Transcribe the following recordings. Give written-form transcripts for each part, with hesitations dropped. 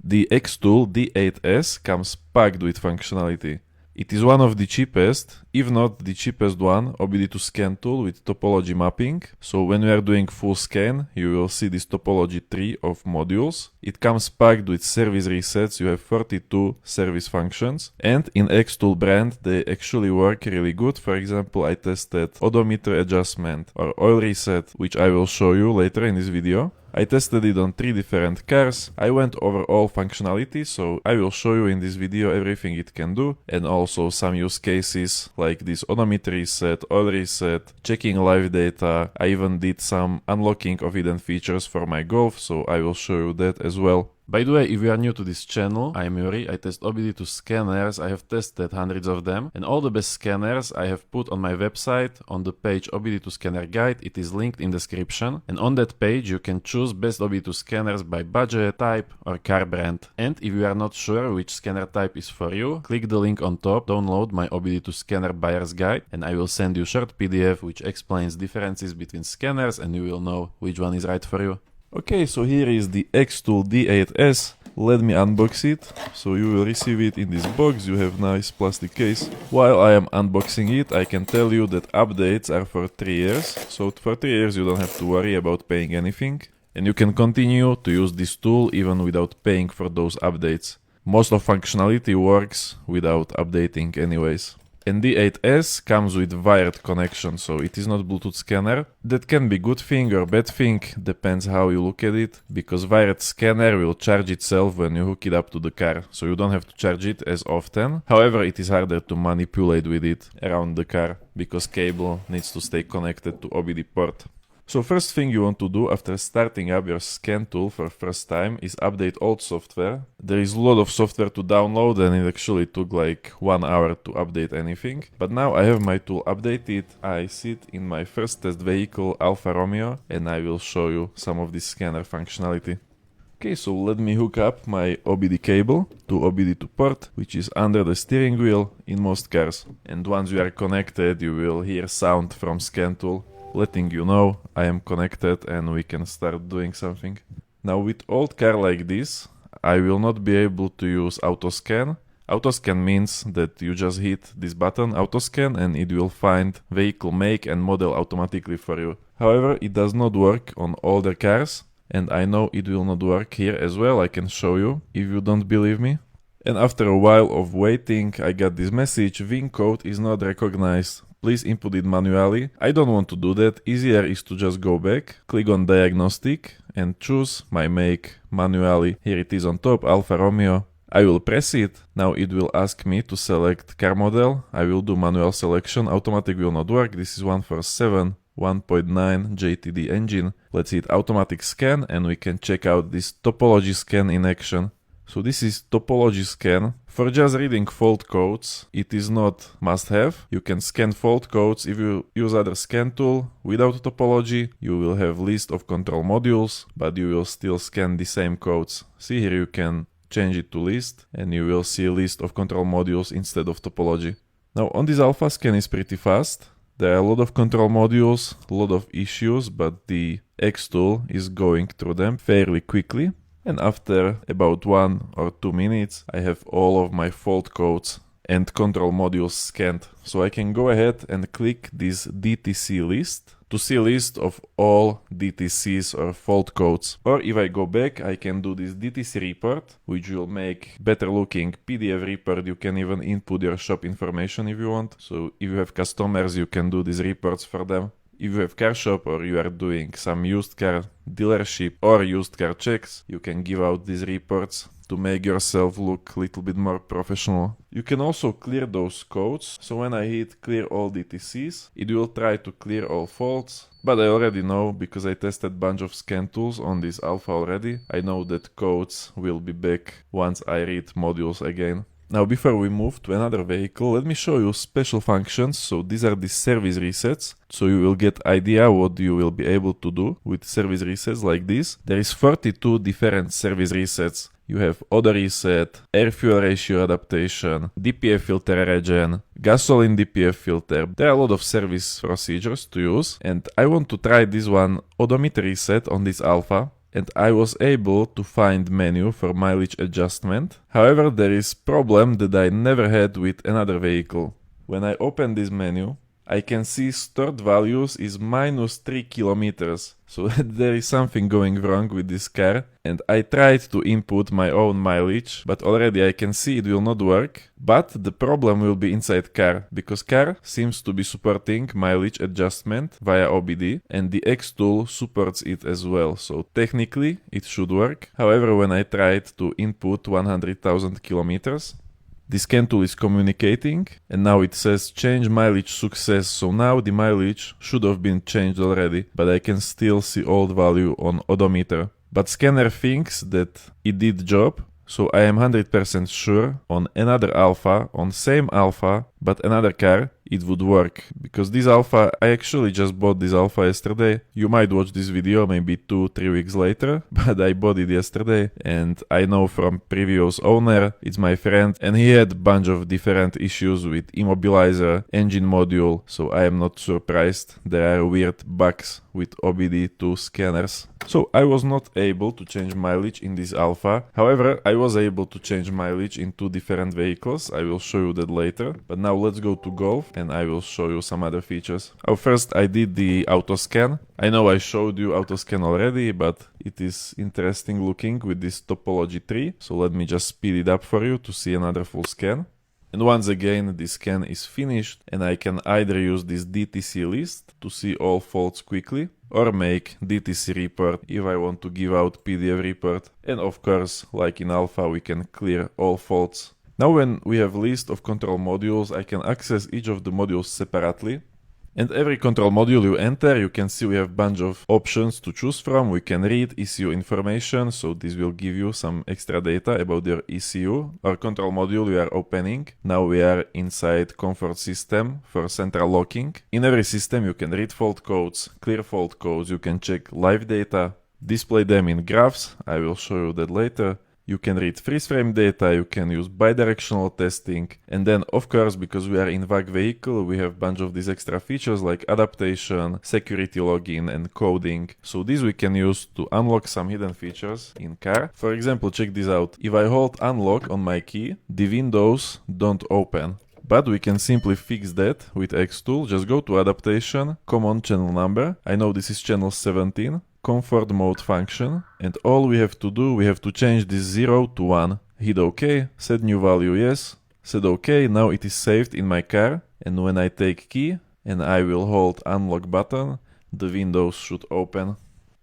The XTool D8S comes packed with functionality. It is one of the cheapest, if not the cheapest one, OBD2 scan tool with topology mapping. So when we are doing full scan, you will see this topology tree of modules. It comes packed with service resets. You have 42 service functions. And in XTool brand, they actually work really good. For example, I tested odometer adjustment or oil reset, which I will show you later in this video. I tested it on 3 different cars. I went over all functionality, so I will show you in this video everything it can do, and also some use cases like this odometer reset, oil reset, checking live data. I even did some unlocking of hidden features for my Golf, so I will show you that as well. By the way, if you are new to this channel, I am Yuri. I test OBD2 scanners. I have tested hundreds of them, and all the best scanners I have put on my website on the page OBD2 scanner guide. It is linked in description, and on that page you can choose best OBD2 scanners by budget, type or car brand. And if you are not sure which scanner type is for you, click the link on top, download my OBD2 scanner buyer's guide, and I will send you short PDF which explains differences between scanners, and you will know which one is right for you. Okay, so here is the XTool D8S. Let me unbox it. So you will receive it in this box. You have nice plastic case. While I am unboxing it, I can tell you that updates are for 3 years. So for 3 years you don't have to worry about paying anything. And you can continue to use this tool even without paying for those updates. Most of functionality works without updating anyways. And D8S comes with wired connection, so it is not Bluetooth scanner. That can be good thing or bad thing, depends how you look at it, because wired scanner will charge itself when you hook it up to the car, so you don't have to charge it as often. However, it is harder to manipulate with it around the car, because cable needs to stay connected to OBD port. So first thing you want to do after starting up your scan tool for first time is update old software. There is a lot of software to download and it actually took like 1 hour to update anything. But now I have my tool updated. I sit in my first test vehicle Alfa Romeo and I will show you some of this scanner functionality. Okay, so let me hook up my OBD cable to OBD2 port, which is under the steering wheel in most cars. And once you are connected, you will hear sound from scan tool, letting you know I am connected and we can start doing something. Now with old car like this, I will not be able to use autoscan. Autoscan means that you just hit this button, autoscan, and it will find vehicle make and model automatically for you. However, it does not work on older cars, and I know it will not work here as well. I can show you if you don't believe me. And after a while of waiting, I got this message: VIN code is not recognized. Please input it manually. I don't want to do that. Easier is to just go back, click on diagnostic and choose my make manually. Here it is on top, Alfa Romeo. I will press it. Now it will ask me to select car model. I will do manual selection. Automatic will not work. This is 147 1.9 JTD engine. Let's hit automatic scan and we can check out this topology scan in action. So this is topology scan. For just reading fault codes, it is not must-have. You can scan fault codes. If you use other scan tool without topology, you will have list of control modules, but you will still scan the same codes. See here, you can change it to list and you will see a list of control modules instead of topology. Now on this alpha scan is pretty fast. There are a lot of control modules, a lot of issues, but the XTool is going through them fairly quickly. And after about 1 or 2 minutes, I have all of my fault codes and control modules scanned. So I can go ahead and click this DTC list to see a list of all DTCs or fault codes. Or if I go back, I can do this DTC report, which will make better looking PDF report. You can even input your shop information if you want. So if you have customers, you can do these reports for them. If you have car shop or you are doing some used car dealership or used car checks, you can give out these reports to make yourself look a little bit more professional. You can also clear those codes. So when I hit clear all DTCs, it will try to clear all faults. But I already know, because I tested a bunch of scan tools on this alpha already, I know that codes will be back once I read modules again. Now before we move to another vehicle, let me show you special functions. So these are the service resets. So you will get idea what you will be able to do with service resets like this. There is 42 different service resets. You have odor reset, air fuel ratio adaptation, DPF filter regen, gasoline DPF filter. There are a lot of service procedures to use, and I want to try this one, odometer reset, on this alpha. and I was able to find menu for mileage adjustment. However, there is problem that I never had with another vehicle. When I open this menu, I can see stored values is minus 3 kilometers. So there is something going wrong with this car, and I tried to input my own mileage, but already I can see it will not work. But the problem will be inside car, because car seems to be supporting mileage adjustment via OBD, and the XTool supports it as well. So technically it should work. However, when I tried to input 100,000 kilometers, the scan tool is communicating, and now it says change mileage success. So now the mileage should have been changed already, but I can still see old value on odometer. But scanner thinks that it did job, so I am 100% sure on another Alfa, on same Alfa, but another car, it would work. Because this Alfa, I actually just bought this Alfa yesterday. You might watch this video maybe 2-3 weeks later, but I bought it yesterday, and I know from previous owner, it's my friend, and he had a bunch of different issues with immobilizer, engine module, so I am not surprised. There are weird bugs with OBD2 scanners. So I was not able to change mileage in this Alfa. However, I was able to change mileage in 2 different vehicles. I will show you that later. But now let's go to Golf and I will show you some other features. First I did the auto scan. I know I showed you auto scan already, but it is interesting looking with this topology tree. So let me just speed it up for you to see another full scan. And once again, the scan is finished, and I can either use this DTC list to see all faults quickly, or make DTC report if I want to give out PDF report. And of course, like in Alpha, we can clear all faults. Now when we have list of control modules, I can access each of the modules separately. And every control module you enter, you can see we have a bunch of options to choose from. We can read ECU information, so this will give you some extra data about your ECU. Our control module we are opening. Now we are inside comfort system for central locking. In every system you can read fault codes, clear fault codes, you can check live data, display them in graphs. I will show you that later. You can read freeze frame data, you can use bidirectional testing, and then of course, because we are in VAG vehicle, we have a bunch of these extra features like adaptation, security login, and coding. So these we can use to unlock some hidden features in car. For example, check this out. If I hold unlock on my key, the windows don't open. But we can simply fix that with XTool. Just go to adaptation, common channel number. I know this is channel 17. Comfort mode function, and all we have to do, we have to change this 0 to 1. Hit OK, set new value yes, said OK, now it is saved in my car, and when I take key and I will hold unlock button, the windows should open.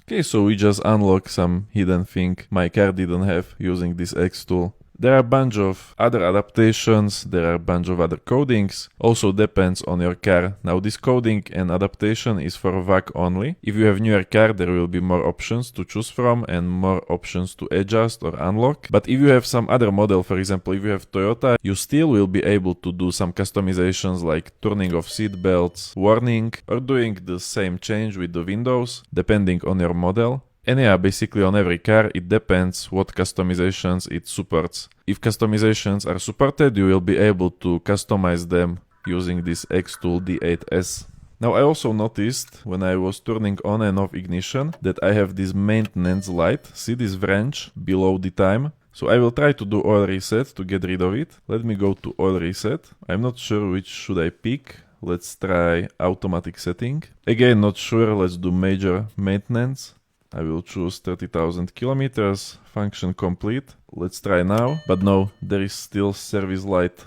Okay, so we just unlock some hidden thing my car didn't have using this XTool. There are a bunch of other adaptations, there are a bunch of other codings, also depends on your car. Now this coding and adaptation is for VAG only. If you have newer car, there will be more options to choose from and more options to adjust or unlock. But if you have some other model, for example, if you have Toyota, you still will be able to do some customizations like turning off seat belts, warning, or doing the same change with the windows, depending on your model. And yeah, basically on every car, it depends what customizations it supports. If customizations are supported, you will be able to customize them using this XTool D8S. Now I also noticed when I was turning on and off ignition that I have this maintenance light. See this wrench below the time? So I will try to do oil reset to get rid of it. Let me go to oil reset. I'm not sure which should I pick. Let's try automatic setting. Again, not sure. Let's do major maintenance. I will choose 30,000 kilometers, function complete. Let's try now, but no, there is still service light.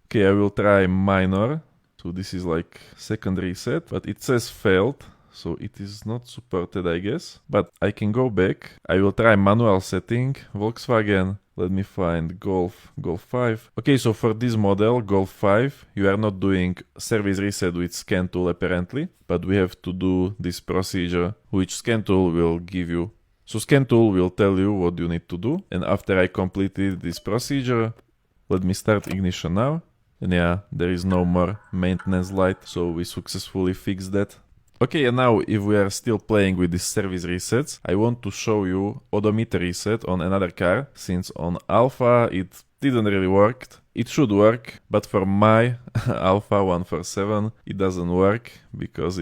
Okay, I will try minor. So this is like second reset, but it says failed. So it is not supported, I guess. But I can go back. I will try manual setting, Volkswagen. Let me find Golf 5. Okay, so for this model, Golf 5, you are not doing service reset with scan tool apparently, but we have to do this procedure, which scan tool will give you. So scan tool will tell you what you need to do. And after I completed this procedure, let me start ignition now. And yeah, there is no more maintenance light, so we successfully fixed that. Okay, and now if we are still playing with these service resets, I want to show you odometer reset on another car, since on Alpha it didn't really work. It should work, but for my Alfa 147 it doesn't work because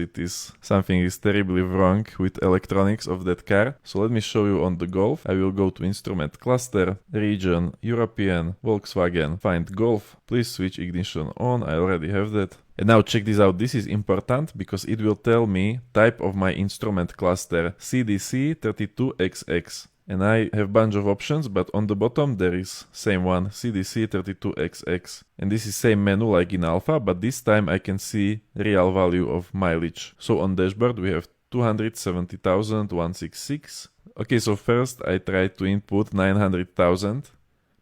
something is terribly wrong with electronics of that car. So let me show you on the Golf. I will go to Instrument Cluster, Region, European, Volkswagen, find Golf. Please switch ignition on, I already have that. And now check this out, this is important because it will tell me type of my instrument cluster, CDC32XX. And I have bunch of options, but on the bottom there is same one, CDC32XX. And this is same menu like in Alpha, but this time I can see real value of mileage. So on dashboard we have 270,166. Okay, so first I try to input 900,000.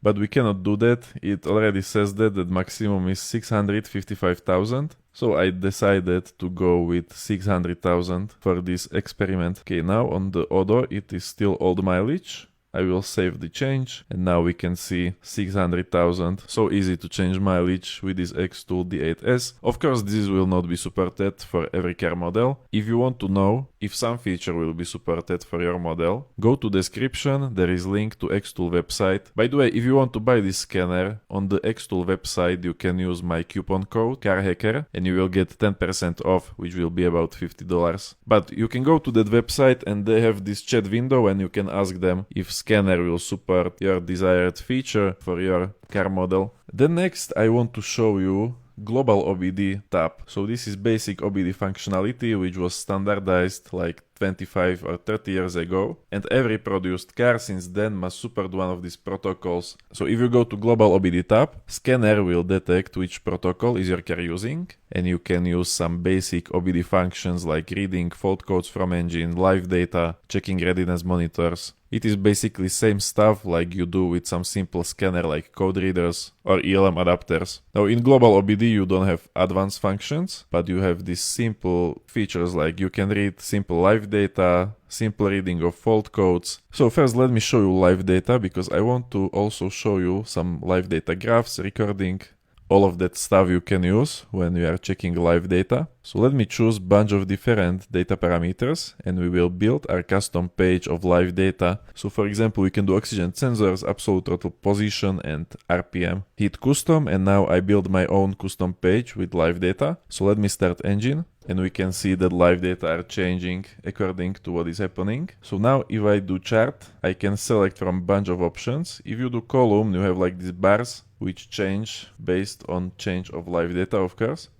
But we cannot do that, it already says that maximum is 655,000. So I decided to go with 600,000 for this experiment. Okay, now on the Odo it is still old mileage. I will save the change and now we can see 600,000. So easy to change mileage with this XTool D8S. Of course this will not be supported for every car model. If you want to know if some feature will be supported for your model, go to description, there is link to XTool website. By the way, if you want to buy this scanner, on the XTool website you can use my coupon code CARHACKER and you will get 10% off, which will be about $50. But you can go to that website and they have this chat window and you can ask them if scanner will support your desired feature for your car model. Then next I want to show you global OBD tab. So this is basic OBD functionality which was standardized like 25 or 30 years ago, and every produced car since then must support one of these protocols. So if you go to global OBD tab, scanner will detect which protocol is your car using, and you can use some basic OBD functions like reading fault codes from engine, live data, checking readiness monitors. It is basically same stuff like you do with some simple scanner like code readers or ELM adapters. Now in global OBD you don't have advanced functions, but you have these simple features like you can read simple live data, simple reading of fault codes. So first let me show you live data because I want to also show you some live data graphs, recording, all of that stuff you can use when you are checking live data. So let me choose bunch of different data parameters and we will build our custom page of live data. So for example, we can do oxygen sensors, absolute throttle position and RPM. Hit custom and now I build my own custom page with live data. So let me start engine and we can see that live data are changing according to what is happening. So now if I do chart, I can select from bunch of options. If you do column, you have like these bars which change based on change of live data, of course.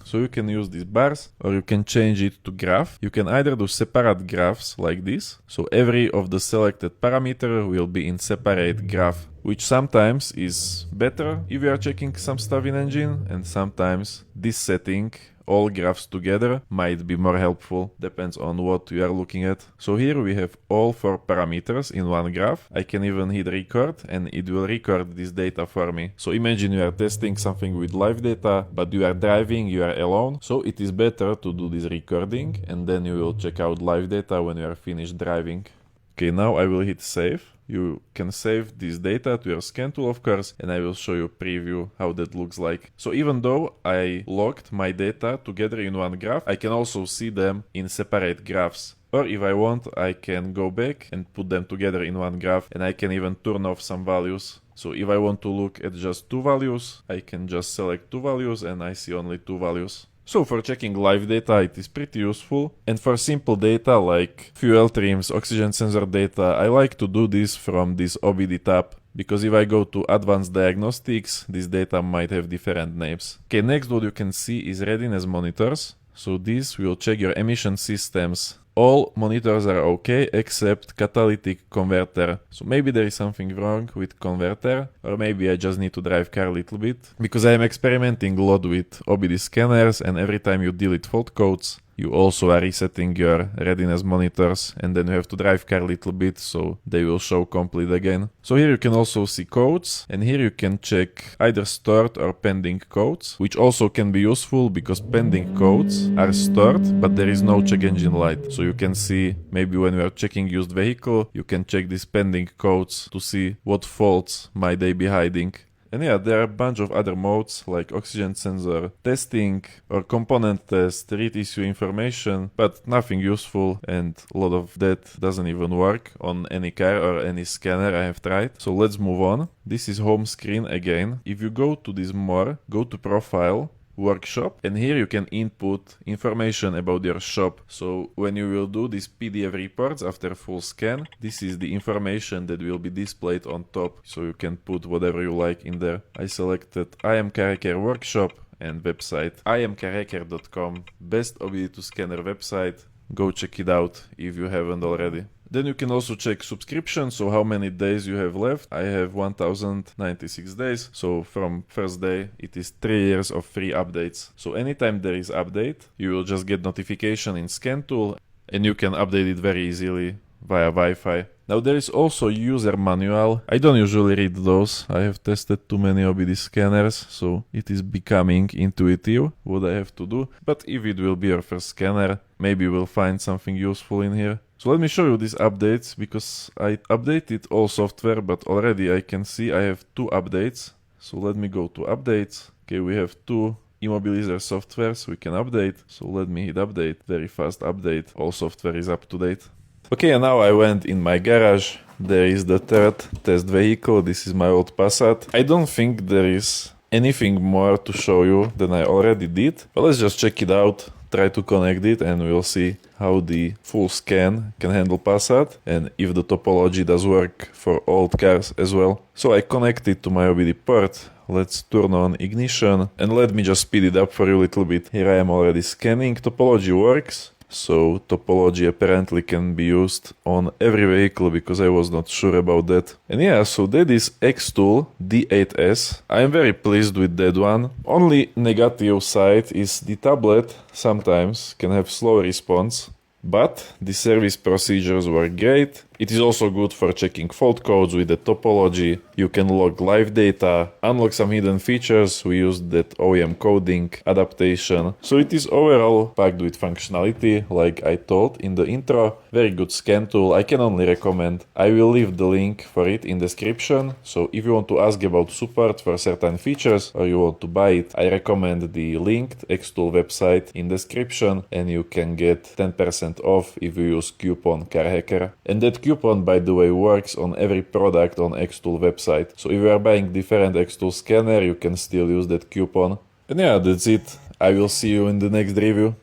So you can use these bars or you can change it to graph. You can either do separate graphs like this. So every of the selected parameter will be in separate graph, which sometimes is better if you are checking some stuff in engine, and sometimes this setting all graphs together might be more helpful, depends on what you are looking at. So here we have all 4 parameters in one graph. I can even hit record and it will record this data for me. So imagine you are testing something with live data, but you are driving, you are alone. So it is better to do this recording and then you will check out live data when you are finished driving. Okay, now I will hit save. You can save this data to your scan tool, of course, and I will show you a preview how that looks like. So even though I logged my data together in one graph, I can also see them in separate graphs. Or if I want, I can go back and put them together in one graph, and I can even turn off some values. So if I want to look at just 2 values, I can just select 2 values and I see only 2 values. So for checking live data it is pretty useful, and for simple data like fuel trims, oxygen sensor data, I like to do this from this OBD tab, because if I go to advanced diagnostics, this data might have different names. Okay, next what you can see is readiness monitors. So this will check your emission systems. All monitors are okay except catalytic converter. So maybe there is something wrong with converter, or maybe I just need to drive car a little bit, because I am experimenting a lot with OBD scanners, and every time you delete fault codes, you also are resetting your readiness monitors, and then you have to drive car a little bit so they will show complete again. So here you can also see codes, and here you can check either stored or pending codes, which also can be useful because pending codes are stored but there is no check engine light. So you can see maybe when we are checking used vehicle, you can check these pending codes to see what faults might they be hiding. And yeah, there are a bunch of other modes like oxygen sensor testing or component test, read issue information, but nothing useful, and a lot of that doesn't even work on any car or any scanner I have tried. So let's move on. This is home screen again. If you go to this more, go to profile, workshop, and here you can input information about your shop. So when you will do these PDF reports after full scan, this is the information that will be displayed on top, so you can put whatever you like in there. I selected I am Car Hacker workshop and website iamcarhacker.com, best OBD2 scanner website. Go check it out if you haven't already. Then you can also check subscription, so how many days you have left. I have 1096 days, so from first day it is 3 years of free updates. So anytime there is update, you will just get notification in ScanTool, and you can update it very easily via Wi-Fi. Now there is also user manual. I don't usually read those. I have tested too many OBD scanners, so it is becoming intuitive what I have to do. But if it will be your first scanner, maybe you will find something useful in here. So let me show you these updates, because I updated all software, but already I can see I have 2 updates. So let me go to updates. Okay, we have 2 immobilizer software, so we can update. So let me hit update, very fast update. All software is up to date. Okay, and now I went in my garage. There is the third test vehicle. This is my old Passat. I don't think there is anything more to show you than I already did, but let's just check it out, try to connect it, and we'll see how the full scan can handle Passat and if the topology does work for old cars as well. So I connect it to my OBD port. Let's turn on ignition and let me just speed it up for you a little bit. Here I am already scanning. Topology works. So topology apparently can be used on every vehicle, because I was not sure about that. And yeah, so that is XTool D8S. I am very pleased with that one. Only negative side is the tablet sometimes can have slow response, but the service procedures were great. It is also good for checking fault codes with the topology. You can log live data, unlock some hidden features. We used that OEM coding adaptation. So it is overall packed with functionality, like I told in the intro. Very good scan tool. I can only recommend. I will leave the link for it in description. So if you want to ask about support for certain features or you want to buy it, I recommend the linked XTool website in description, and you can get 10% off if you use coupon CarHacker. And that coupon, by the way, works on every product on XTool website. So if you are buying different XTool scanner, you can still use that coupon. And yeah, that's it. I will see you in the next review.